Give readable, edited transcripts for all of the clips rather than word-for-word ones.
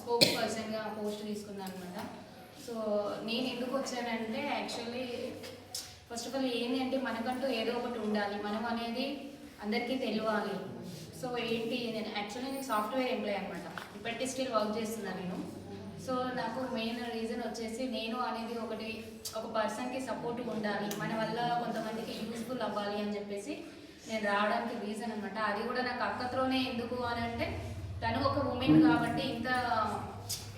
Spokes పర్సన్గా post తీసుకున్నాను అనమాట. సో నేను ఎందుకు వచ్చానంటే యాక్చువల్లీ ఫస్ట్ ఆఫ్ ఆల్ ఏంటి అంటే మనకంటూ ఏదో ఒకటి ఉండాలి, మనం అనేది అందరికీ తెలియాలి. సో ఏంటి నేను సాఫ్ట్వేర్ ఎంప్లాయ్ అనమాట, ఇప్పటికీ స్టిల్ వర్క్ చేస్తున్నాను నేను. సో నాకు మెయిన్ రీజన్ వచ్చేసి నేను అనేది ఒక పర్సన్కి సపోర్ట్ ఉండాలి, మన వల్ల కొంతమందికి యూస్ఫుల్ అవ్వాలి అని చెప్పేసి నేను రావడానికి రీజన్ అనమాట. అది కూడా నాకు అక్కతోనే ఎందుకు అని అంటే తను ఒక ఉమెన్ కాబట్టి ఇంత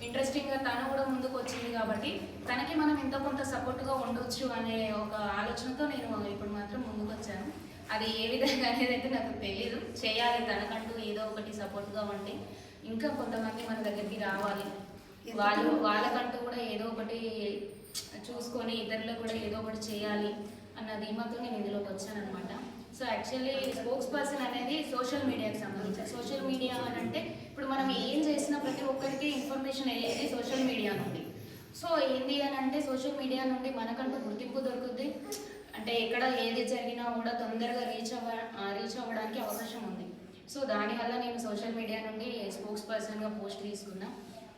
ఇంట్రెస్టింగ్గా తను కూడా ముందుకు వచ్చింది కాబట్టి తనకి మనం ఇంత కొంత సపోర్ట్గా ఉండొచ్చు అనే ఒక ఆలోచనతో నేను ఇప్పుడు మాత్రం ముందుకు వచ్చాను. అది ఏ విధంగా అనేది అయితే నాకు తెలియదు, చేయాలి తనకంటూ ఏదో ఒకటి సపోర్ట్గా ఉండి ఇంకా కొంతమంది మన దగ్గరికి రావాలి, వాళ్ళకంటూ కూడా ఏదో ఒకటి చూసుకొని ఇతరులకు కూడా ఏదో ఒకటి చేయాలి అన్న ధీమాతో నేను ఇందులోకి వచ్చాను అనమాట. సో యాక్చువల్లీ స్పోక్స్ పర్సన్ అనేది సోషల్ మీడియాకి సంబంధించి, సోషల్ మీడియా అని అంటే ఇప్పుడు మనం ఏం చేసినా ప్రతి ఒక్కరికి ఇన్ఫర్మేషన్ వెళ్ళేది సోషల్ మీడియా నుండి. సో ఏంటి అని అంటే సోషల్ మీడియా నుండి మనకంటూ గుర్తింపు దొరుకుతుంది, అంటే ఎక్కడ ఏది జరిగినా కూడా తొందరగా రీచ్ అవ్వడానికి అవకాశం ఉంది. సో దానివల్ల నేను సోషల్ మీడియా నుండి స్పోక్స్ పర్సన్గా పోస్ట్ తీసుకున్నా.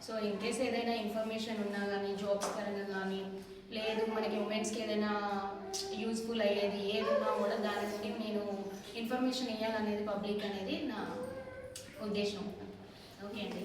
సో ఇన్ కేస్ ఏదైనా ఇన్ఫర్మేషన్ ఉన్నా కానీ జాబ్స్ పరంగా కానీ లేదు మనకి ఉమెన్స్కి ఏదైనా యూస్ఫుల్ అయ్యేది ఏది ఉన్నా కూడా దాని నుండి నేను ఇన్ఫర్మేషన్ ఇవ్వాలనేది పబ్లిక్ అనేది నా ఉద్దేశం. ఓకే అండి.